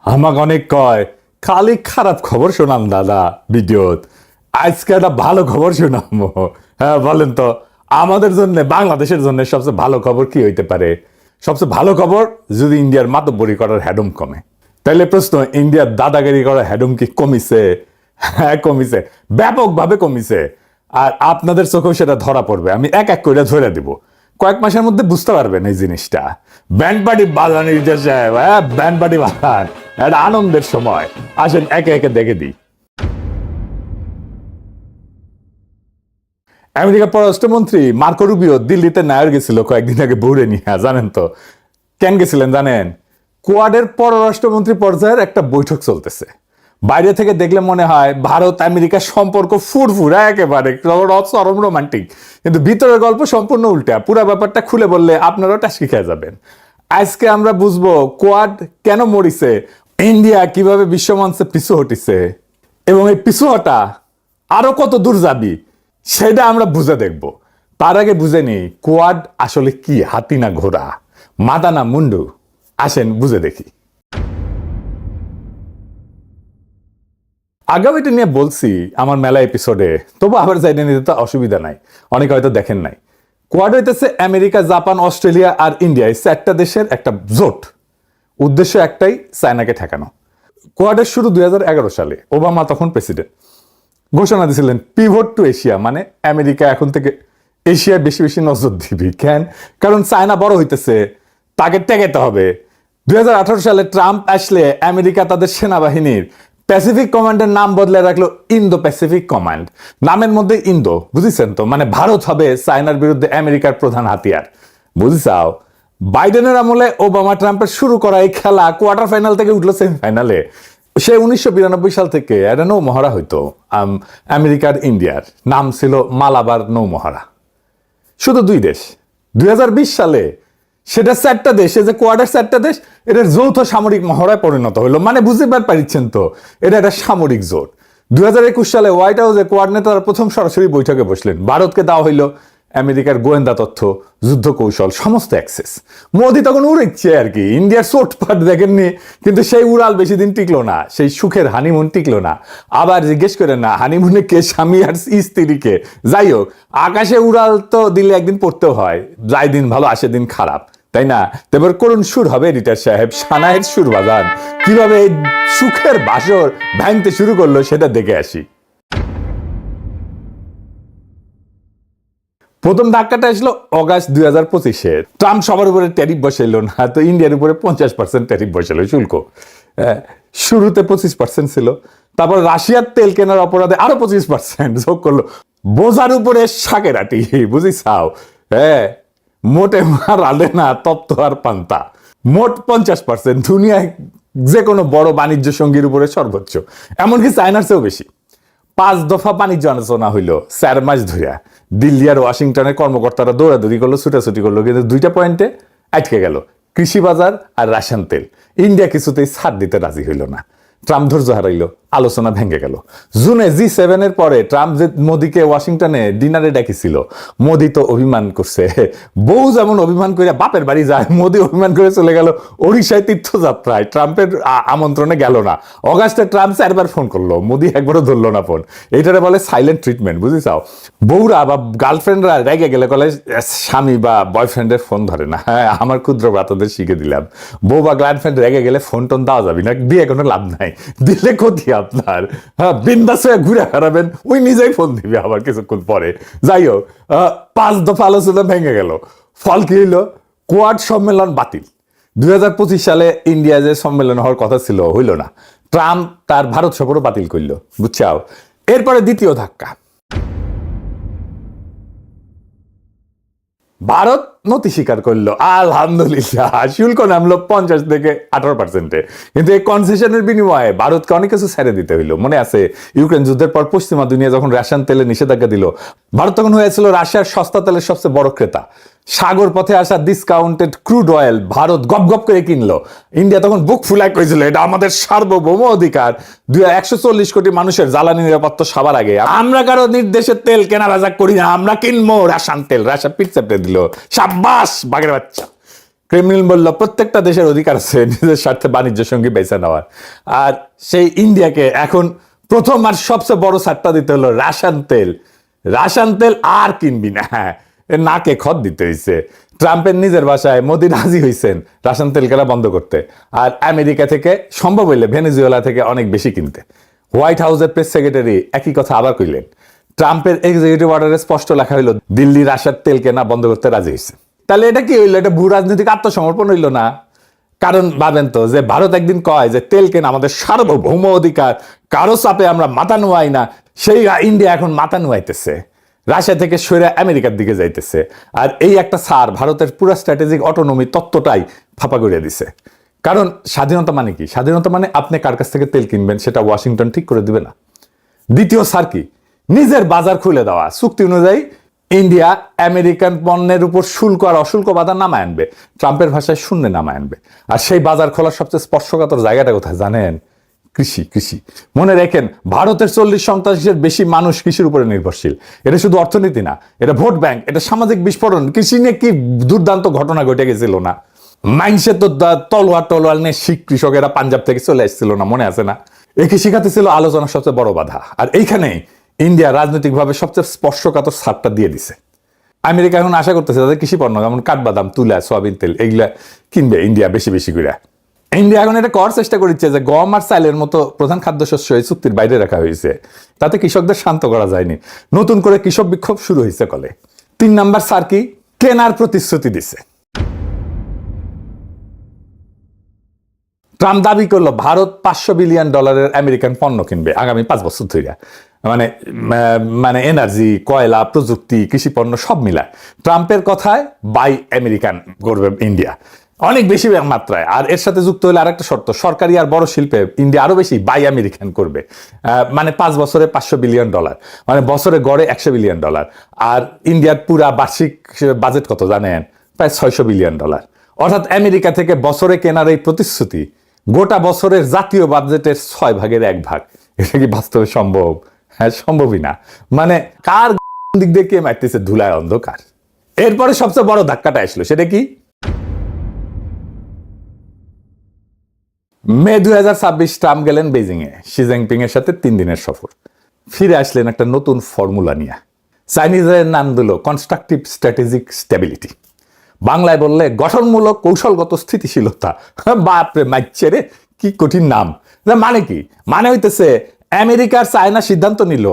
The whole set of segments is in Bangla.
আমাকে অনেক কয় খালি খারাপ খবর শোনাম দাদা ভিডিওত। আজকে একটা ভালো খবর শোনাম। হ্যাঁ বলেন তো, আমাদের জন্য বাংলাদেশের জন্য সবচেয়ে ভালো খবর কি হইতে পারে? সবচেয়ে ভালো খবর যদি ইন্ডিয়ার মাতব্বরি করার হ্যাডম কমে। তাইলে প্রশ্ন, ইন্ডিয়ার দাদাগিরি করার হ্যাডম কি কমিছে? হ্যাঁ কমিছে, ব্যাপকভাবে কমিছে। আর আপনাদের চোখেও সেটা ধরা পড়বে, আমি এক এক করে ধরে দিব। কয়েক মাসের মধ্যে বুঝতে পারবেন এই জিনিসটা। ব্যান্ড পার্টি বাজান ইন্ডিয়া সাহেব, হ্যাঁ ব্যান্ড পার্টি বাজান, একটা আনন্দের সময়। আসেন একে একে দেখে দিই। আমেরিকার পররাষ্ট্রমন্ত্রী মার্কো রুবিও দিল্লিতে নায়ার গেছিল কয়েকদিন আগে বউরে নিয়ে, জানেন তো কেন গেছিলেন জানেন? কোয়াডের পররাষ্ট্রমন্ত্রী পর্যায়ের একটা বৈঠক চলতেছে। বাইরে থেকে দেখলে মনে হয় ভারত আমেরিকার সম্পর্ক ফুরফুরা একেবারে চরম রোমান্টিক, কিন্তু ভিতরের গল্প সম্পূর্ণ উল্টা। পুরো ব্যাপারটা খুলে বললে আপনারাও টাসকি খেয়ে যাবেন। আজকে আমরা বুঝবো কোয়াড কেন মরিছে, ইন্ডিয়া কিভাবে বিশ্বমঞ্চে পিছু হটিছে, এবং এই পিছু হটা আরো কত দূর যাবি সেটা আমরা বুঝে দেখব। তার আগে বুঝে নিই কোয়াড আসলে কি, হাতি না ঘোড়া, মাদা না মুন্ডু। আসেন বুঝে দেখি। আগেও এটা নিয়ে বলছি আমার মেলা এপিসোডে, তবু আবার যাইতে নিতে তো অসুবিধা নাই, অনেকে হয়তো দেখেন নাই। কোয়াড হইতেছে আমেরিকা, জাপান, অস্ট্রেলিয়া আর ইন্ডিয়া, এই চারটা দেশের একটা জোট। উদ্দেশ্য একটাই, চায়নাকে ঠেকানো। কোয়াডের শুরু 2011 সালে, ওবামা তখন প্রেসিডেন্ট। ঘোষণা দিয়েছিলেন পিভট টু এশিয়া, মানে আমেরিকা এখন থেকে এশিয়ায় বেশি বেশি নজর দিবি। কেন? কারণ চায়না বড় হইতেছে, তাকে টেকাইতে হবে। 2018 সালে ট্রাম্প আসলে আমেরিকা তাদের সেনাবাহিনীর প্যাসিফিক কমান্ডের নাম বদলে রাখলো ইন্দো প্যাসিফিক কমান্ড। নামের মধ্যে ইন্দো, বুঝেছেন তো, মানে ভারত হবে চায়নার বিরুদ্ধে আমেরিকার প্রধান হাতিয়ার। বুঝছাও? বাইডেনের আমলে ওবামা ট্রাম্পের শুরু করা এই খেলা কোয়ার্টার ফাইনাল থেকে উঠলো সেমিফাইনালে। সে 1992 সাল থেকে একটা নৌমহড়া হইতো আমেরিকার ইন্ডিয়ার, নাম ছিল মালাবার নৌমহড়া। শুধু দুই দেশ। 2020 সালে সেটা চারটা দেশ, যে কোয়ার্টার চারটা দেশ, এটার যৌথ সামরিক মহড়ায় পরিণত হলো। মানে বুঝতে পারছেন তো, এটা একটা সামরিক জোট। 2021 সালে হোয়াইট হাউসে কোয়াড নেতারা প্রথম সরাসরি বৈঠকে বসলেন। ভারতকে দেওয়া হইল আমেরিকার গোয়েন্দা তথ্য, যুদ্ধ কৌশল, সমস্ত অ্যাক্সেস। মোদি তখন উড়েছে আর কি, ইন্ডিয়ার চোটপাট দেখেননি, কিন্তু সেই উড়াল বেশি দিন টিকলো না, সেই সুখের হানিমুন টিকলো না। আবার জিজ্ঞেস করেন না হানিমুনে কে, স্বামী আর স্ত্রীকে? যাই হোক, আকাশে উড়াল তো দিলে একদিন পড়তেও হয়, যাই দিন ভালো আসে দিন খারাপ, তাই না? এবার করুন সুর হবে এডিটর সাহেব, সানায়ের সুর বাজান। কিভাবে এই সুখের বাসর ভাঙতে শুরু করলো সেটা দেখে আসি। প্রথম ধাক্কাটা আসলো অগাস্ট 2025-এ। ট্রাম্প সবার উপরে ট্যারিফ বসাইল না, তো ইন্ডিয়ার উপরে 50% ট্যারিফ বসাইল শুল্ক। শুরুতে 25% ছিল, তারপর রাশিয়ার তেল কেনার অপরাধে আরো 25% যোগ করলো। বোঝার উপরে শাকের আটি, বুঝিছাও? হ্যাঁ, মোটে মার আলে না তপ্ত আর পান্তা। মোট 50%, দুনিয়ায় যে কোনো বড় বাণিজ্য সঙ্গীর উপরে সর্বোচ্চ, এমনকি চায়নার চেয়েও বেশি। 5 দফা বাণিজ্য আলোচনা হইলো 4 মাস ধরিয়া। দিল্লি আর ওয়াশিংটনের কর্মকর্তারা দৌড়াদৌড়ি করলো, ছুটাছুটি করলো, কিন্তু দুইটা পয়েন্টে আটকে গেল, কৃষি বাজার আর রাশিয়ান তেল। ইন্ডিয়া কিছুতেই ছাড় দিতে রাজি হইল না। ট্রাম্প ধৈর্য হারাইল, আলোচনা ভেঙে গেল। জুনে G7 এর পরে ট্রাম্প যে মোদিকে ওয়াশিংটনে ডিনারে ডাকিছিল, মোদি তো অভিমান করছে। বউ যেমন অভিমান করে বাপের বাড়ি যায়, মোদি অভিমান করে চলে গেল ওড়িশায় তীর্থযাত্রায়, ট্রাম্পের আমন্ত্রণে গেল না। অগাস্টে ট্রাম্প 4বার ফোন করলো, মোদি একবারও ধরলো না ফোন। এটারে বলে সাইলেন্ট ট্রিটমেন্ট, বুঝিছাও? বউরা বা গার্লফ্রেন্ডরা রেগে গেলে বলে স্বামী বা বয়ফ্রেন্ডের ফোন ধরে না। হ্যাঁ, আমার ক্ষুদ্র ব্রাতাদের শিখে দিলাম, বউ বা গার্লফ্রেন্ড রেগে গেলে ফোন টোন দেওয়া যাবে না, দিয়ে কোনো লাভ নাই, দিলে ক্ষতি আপনার। হ্যাঁ, বিন্দাস হয়ে ঘুরে হারাবেন, ওই নিজেই ফোন দিবে আবার কিছুক্ষণ পরে। যাই হোক, 5 দফা আলোচনা ভেঙে গেল। ফল কি হইলো? কোয়াড সম্মেলন বাতিল। 2025 সালে ইন্ডিয়া যে সম্মেলন হওয়ার কথা ছিল, হইল না। ট্রাম্প তার ভারত সফরও বাতিল করলো, বুঝছাও? এরপরে দ্বিতীয় ধাক্কা, ভারত নতি স্বীকার করলো, আলহামদুলিল্লাহ। শুল্ক নামলো 50 থেকে 18%-এ, কিন্তু এই কনসেশনের বিনিময়ে ভারতকে অনেক কিছু ছেড়ে দিতে হইলো। মনে আছে ইউক্রেন যুদ্ধের পর পশ্চিমা দুনিয়া যখন রাশিয়ান তেলে নিষেধাজ্ঞা দিল, ভারত তখন হয়েছিল রাশিয়ার সস্তা তেলের সবচেয়ে বড় ক্রেতা। সাগর পথে আসা ডিসকাউন্টেড ক্রুড অয়েল ভারত গপ গপ করে কিনলো। ইন্ডিয়া তখন বুক ফুলায় কইছিল এটা আমাদের সার্বভৌম অধিকার, 140 কোটি মানুষের জ্বালানি নিরাপত্তা সবার আগে, আমরা কারো নির্দেশে তেল কেনা বেচা করি না, আমরা কিনবো রাশিয়ান তেল। রাশিয়া পিঠ চেপে দিল, সাব্বাস বাঘের বাচ্চা। ক্রেমলিন বলল প্রত্যেকটা দেশের অধিকার আছে নিজের স্বার্থে বাণিজ্য সঙ্গী বেছে নেওয়ার। আর সেই ইন্ডিয়াকে এখন প্রথম আর সবচেয়ে বড় ছাড়টা দিতে হলো রাশিয়ান তেল আর কিনবি না, হ্যাঁ নাকে খত দিতে হয়েছে। ট্রাম্পের নিজের ভাষায় মোদি রাজি হয়েছেন রাশিয়ান তেল কেনা বন্ধ করতে, আর আমেরিকা থেকে সম্ভব হইলে ভেনেজুয়েলা থেকে অনেক বেশি কিনতে। হোয়াইট হাউসের প্রেস সেক্রেটারি একই কথা আবার কইলেন। ট্রাম্পের এক্সিকিউটিভ অর্ডারে স্পষ্ট লেখা হইল দিল্লি রাশিয়ার তেল কেনা বন্ধ করতে রাজি হয়েছে। তাহলে এটা কি হইলো? এটা ভূ রাজনৈতিক আত্মসমর্পণ হইল না? কারণ ভাবেন তো, যে ভারত একদিন কয় যে তেল কেনা আমাদের সার্বভৌম অধিকার, কারো চাপে আমরা মাথা নোয়াই না, সেই ইন্ডিয়া এখন মাথা নোয়াইতেছে, রাশিয়া থেকে সরে আমেরিকার দিকে যাইতেছে। আর এই একটা সার ভারতের পুরো স্ট্র্যাটেজিক অটোনমি তত্ত্বটাই ফাঁপা করে দিছে। কারণ স্বাধীনতা মানে কি? স্বাধীনতা মানে আপনি কার কাছ থেকে তেল কিনবেন সেটা ওয়াশিংটন ঠিক করে দিবে না। দ্বিতীয় সার কি? নিজের বাজার খুলে দেওয়া। চুক্তি অনুযায়ী ইন্ডিয়া আমেরিকান পণ্যের উপর শুল্ক আর অশুল্ক বাজার নামায় আনবে, ট্রাম্পের ভাষায় শূন্য নামায় আনবে। আর সেই বাজার খোলার সবচেয়ে স্পর্শকাতর জায়গাটা কোথায় জানেন? কৃষি। মনে রেখেন, ভারতের 40% বেশি মানুষ কৃষির উপরে নির্ভরশীল। এটা শুধু অর্থনীতি না, এটা ভোট ব্যাংক, এটা সামাজিক বিস্ফোরণ। কৃষি নিয়ে কি দুর্দান্ত ঘটনা ঘটে গেছিল না? মাইন্সে তো তলোয়ার নিয়ে শিখ কৃষকেরা পাঞ্জাব থেকে চলে আসছিল না, মনে আছে না? এই কৃষিখাতে ছিল আলোচনার সবচেয়ে বড় বাধা। আর এইখানে ইন্ডিয়া রাজনৈতিকভাবে সবচেয়ে স্পর্শকাতর ছাড়টা দিয়ে দিছে। আমেরিকা এখন আশা করতেছে তাদের কৃষি পণ্য যেমন কাঠবাদাম, তুলা, সয়াবিন তেল এগুলা কিনবে ইন্ডিয়া বেশি বেশি করে। ইন্ডিয়া এখন এটা করার চেষ্টা করছে যে গম আর চালের মতো প্রধান খাদ্যশস্য এই চুক্তির বাইরে রাখা হয়েছে, তাতে কৃষকদের শান্ত করা যায়নি। নতুন করে কৃষক বিক্ষোভ শুরু হয়েছে কলে। 3 নাম্বার সার কি? কেনার প্রতিশ্রুতি দিছে। ট্রাম্প দাবি করলো ভারত $500 বিলিয়ন আমেরিকান পণ্য কিনবে আগামী 5 বছর ধরে। মানে এনার্জি, কয়লা, প্রযুক্তি, কৃষি পণ্য সব মিলায়। ট্রাম্পের কথায় বাই আমেরিকান করবে ইন্ডিয়া অনেক বেশি মাত্রায়। আর এর সাথে যুক্ত হলে আরেকটা শর্ত, সরকারি আর বড় শিল্পে ইন্ডিয়া আরো বেশি বাই আমেরিকান করবে। মানে 5 বছরে $500 বিলিয়ন, মানে বছরে গড়ে $100 বিলিয়ন। আর ইন্ডিয়ার পুরা বার্ষিক বাজেট কত জানেন? প্রায় $600 বিলিয়ন। অর্থাৎ আমেরিকা থেকে বছরে কেনার এই প্রতিশ্রুতি গোটা বছরের জাতীয় বাজেটের 6 ভাগের 1 ভাগ। এটা কি বাস্তবে সম্ভব? হ্যাঁ, সম্ভবই না। মানে কার দিক দিয়ে কে মারতেছে ধুলায় অন্ধকার। এরপরে সবচেয়ে বড় ধাক্কাটা আসলো, সেটা কি? মে 2026 ট্রাম্প গেলেন বেজিং এ শি জিনপিং এর সাথে 3 দিনের সফর। ফিরে আসলেন একটা নতুন ফর্মুলা নিয়ে। চাইনিজের নাম দিল কনস্ট্রাকটিভ স্ট্র্যাটেজিক স্টেবিলিটি, বাংলায় বললে গঠনমূলক কৌশলগত স্থিতিশীলতা। বাপরে মাইচ্ছে রে, কি কঠিন নাম। মানে কি? মানে হইতেছে আমেরিকার চায়না সিদ্ধান্ত নিল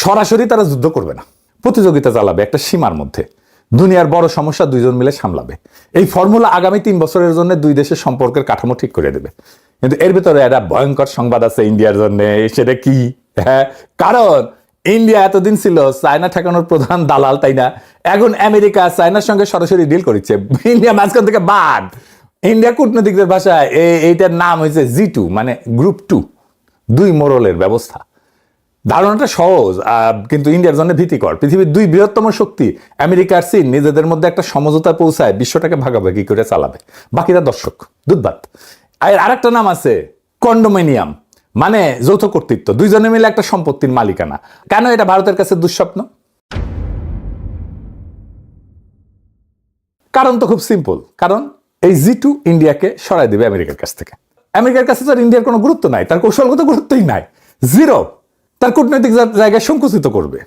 সরাসরি তারা যুদ্ধ করবে না, প্রতিযোগিতা চালাবে একটা সীমার মধ্যে। দুনিয়ার বড় সমস্যা দুইজন মিলে সামলাবে। এই ফর্মুলা আগামী 3 বছরের জন্য দুই দেশের সম্পর্কের কাঠামো ঠিক করে দেবে। কিন্তু এর ভিতরে একটা ভয়ঙ্কর সংবাদ আছে ইন্ডিয়ার জন্য। সেটা কি? হ্যাঁ, কারণ ইন্ডিয়া এতদিন ছিল চায়না ঠেকানোর প্রধান দালাল, তাই না? এখন আমেরিকা চায়নার সঙ্গে সরাসরি ডিল করেছে, ইন্ডিয়া মাঝখান থেকে বাদ। ইন্ডিয়া কূটনীতিকদের ভাষায় এইটার নাম হয়েছে G2, মানে গ্রুপ 2, 2 মোড়লের ব্যবস্থা। ধারণাটা সহজ, কিন্তু ইন্ডিয়ার জন্য ভীতিকর। পৃথিবীর 2 বৃহত্তম শক্তি আমেরিকা আর চীন নিজেদের মধ্যে একটা সমঝোতা পৌঁছায় বিশ্বটাকে ভাগাভাগি করে চালাবে, বাকিরা দর্শক দুধবাত। আর আরেকটা নাম আছে কন্ডোমিনিয়াম, মানে যৌথ কর্তৃত্ব, দুইজনে মিলে একটা সম্পত্তির মালিকানা। কেন এটা ভারতের কাছে দুঃস্বপ্ন? কারণ তো খুব সিম্পল, কারণ এই G2 ইন্ডিয়াকে সরাই দেবে আমেরিকার কাছ থেকে। আমেরিকার কাছে তো ইন্ডিয়ার কোনো গুরুত্ব নাই, তার কৌশলগত গুরুত্বই নাই, জিরো। তার কূটনৈতিক জায়গায় সংকুচিত করবে।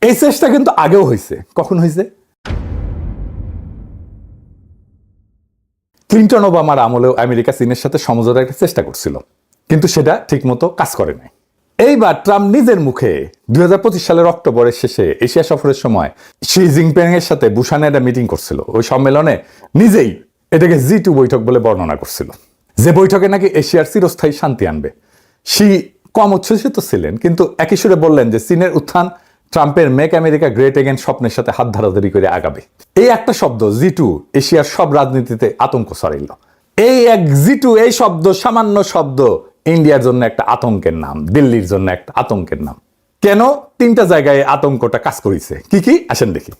এই চেষ্টা কিন্তু আগেও হয়েছে। কখন হয়েছে? ক্লিন্টন ওবামার আমলেও আমেরিকা চীনের সাথে সমঝোতার একটা চেষ্টা করছিল, কিন্তু সেটা ঠিকমতো কাজ করে নাই। এইবার ট্রাম্প নিজের মুখে 2025 সালের অক্টোবরের শেষে এশিয়া সফরের সময় শি জিনপিং এর সাথে বুসানে একটা মিটিং করছিল। ওই সম্মেলনে নিজেই এটাকে G2 বৈঠক বলে বর্ণনা করছিল, যে বৈঠকে নাকি এশিয়ার চিরস্থায়ী শান্তি আনবে। শি কম উচ্ছ্বসিত ছিলেন, কিন্তু একই সুরে বললেন যে চীনের উত্থান ট্রাম্পের মেক আমেরিকা গ্রেট এগেন স্বপ্নের সাথে হাত ধরাধরি করে আগাবে। এই একটা শব্দ G2 এশিয়ার সব রাজনীতিতে আতঙ্ক ছড়াইল। এই এক G2, এই শব্দ, সামান্য শব্দ ইন্ডিয়ার জন্য একটা আতঙ্কের নাম, দিল্লির জন্য একটা আতঙ্কের নাম। কেন? 3টা জায়গায় আতঙ্কটা কাজ করেছে। কি কি? আসেন দেখি।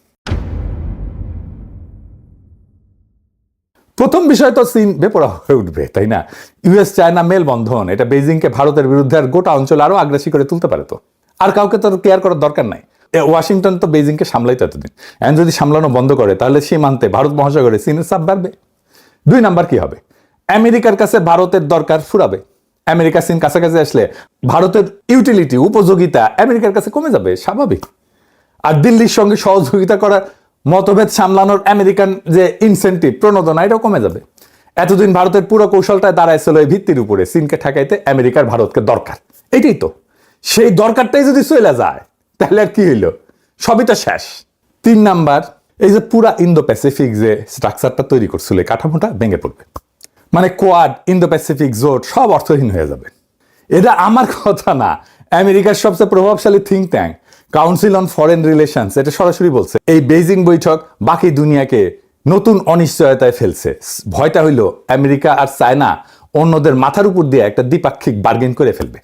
প্রথম বিষয় তো চীন বেপরোয়া হয়ে উঠবে, তাই না? ইউএস চায়না মেলবন্ধন এটা বেজিংকে ভারতের বিরুদ্ধে আর গোটা অঞ্চল আরো আগ্রাসী করে তুলতে পারে। তো আর কাউকে তো কেয়ার করার দরকার নাই। ওয়াশিংটন তো বেজিংকে সামলাইতো এতদিন। এখন যদি সামলানো বন্ধ করে তাহলে সীমান্তে ভারত মহাসাগরে চীনের চাপ বাড়বে। 2 নাম্বার কি হবে? আমেরিকার কাছে ভারতের দরকার ফুরাবে। আমেরিকা চীন কাছাকাছি আসলে ভারতের ইউটিলিটি, উপযোগিতা আমেরিকার কাছে কমে যাবে, স্বাভাবিক। আর দিল্লির সঙ্গে সহযোগিতা করার, মতভেদ সামলানোর আমেরিকান যে ইনসেন্টিভ, প্রণোদনা, এটাও কমে যাবে। এতদিন ভারতের পুরো কৌশলটা দাঁড়াইছিল এই ভিত্তির উপরে, চীনকে ঠেকাইতে আমেরিকার ভারতকে দরকার। এটাই তো, সেই দরকারটাই যদি চলে যায় তাহলে আর কি হইলো? সবই তো শেষ। 3 নাম্বার, এই যে পুরা ইন্দো প্যাসিফিক যে স্ট্রাকচারটা তৈরি করছিল, কাঠামোটা ভেঙে পড়বে। মানে কোয়াড, ইন্দো প্যাসিফিক জোট সব অর্থহীন হয়ে যাবে। এটা আমার কথা না, আমেরিকার সবচেয়ে প্রভাবশালী think tank council on foreign relations এটা সরাসরি বলছে এই বেইজিং বৈঠক বাকি দুনিয়াকে নতুন অনিশ্চয়তায় ফেলছে। ভয়টা হইল আমেরিকা আর চায়না অন্যদের মাথার উপর দিয়ে একটা দ্বিপাক্ষিক বার্গেন করে ফেলবে,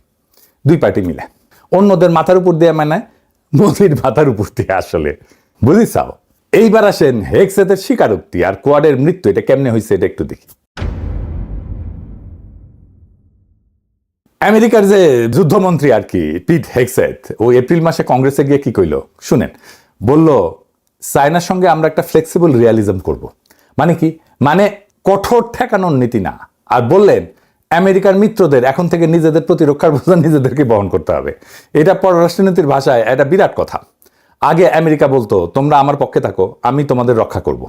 2 পার্টি মিলে। অন্যদের মাথার উপর দিয়ে মানে মোদির মাথার উপর দিয়ে, আসলে বুঝিছাও। এইবার আসেন হেক্সেতের স্বীকারোক্তি আর কোয়াডের মৃত্যু, এটা কেমনে হয়েছে এটা একটু দেখি। আমেরিকার যে যুদ্ধমন্ত্রী আর কি পিট হেক্সেথ, ও এপ্রিল মাসে কংগ্রেসে গিয়ে কি কইল শুনেন। বলল চায়নার সঙ্গে আমরা একটা ফ্লেক্সিবল রিয়ালিজম করব। মানে কি? মানে কঠোর ঠেকানোর নীতি না। আর বললেন আমেরিকার মিত্রদের এখন থেকে নিজেদের প্রতিরক্ষার বোঝা নিজেদেরকে বহন করতে হবে। এটা পররাষ্ট্রনীতির ভাষায় এটা বিরাট কথা। আগে আমেরিকা বলতো তোমরা আমার পক্ষে থাকো, আমি তোমাদের রক্ষা করব।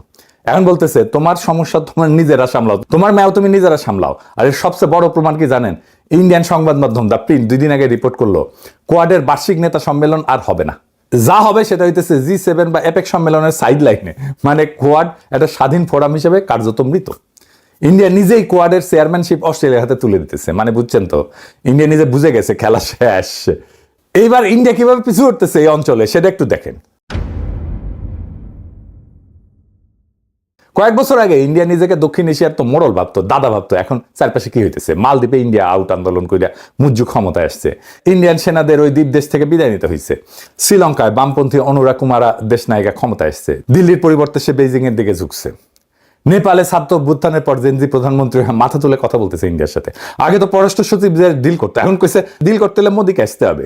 এখন বলতেছে তোমার সমস্যা তোমার নিজেরা সামলাও, তোমার ম্যাও তুমি নিজেরা সামলাও। আর এর সবচেয়ে বড় প্রমাণ কি জানেন? ইন্ডিয়ান সংবাদ মাধ্যম দ্য প্রিন্ট 2 দিন আগে রিপোর্ট করলো কোয়াডের বার্ষিক নেতা সম্মেলন আর হবে না। যা হবে সেটা হইতেছে G7 বা এপেক সম্মেলনের সাইড লাইনে। মানে কোয়াড একটা স্বাধীন ফোরাম হিসেবে কার্যত মৃত। ইন্ডিয়া নিজেই কোয়াডের চেয়ারম্যানশিপ অস্ট্রেলিয়ার হাতে তুলে দিতেছে। মানে বুঝছেন তো, ইন্ডিয়া নিজে বুঝে গেছে খেলা শেষ। এইবার ইন্ডিয়া কিভাবে পিছু উঠতেছে এই অঞ্চলে সেটা একটু দেখেন। কয়েক বছর আগে ইন্ডিয়া নিজেকে দক্ষিণ এশিয়ার তো মোড়ল ভাবতো, দাদা ভাবতো। এখন চারপাশে কি হইতেছে? মালদ্বীপে ইন্ডিয়া আউট আন্দোলন করিয়া মুজ্জু ক্ষমতায় আসছে। ইন্ডিয়ান সেনাদের ওই দ্বীপ দেশ থেকে বিদায় নিতে হয়েছে। শ্রীলঙ্কায় বামপন্থী অনুরা কুমারা দেশ নায়িকা ক্ষমতায় আসছে। দিল্লির পরিবর্তে সে বেইজিং এর দিকে ঝুঁকছে। নেপালে ছাত্র অভ্যুত্থানের পর জেনজি প্রধানমন্ত্রী মাথা তুলে কথা বলতেছে ইন্ডিয়ার সাথে। আগে তো পররাষ্ট্র সচিব ডিল করতে, এখন কইছে ডিল করতে হলে মোদিকে আসতে হবে।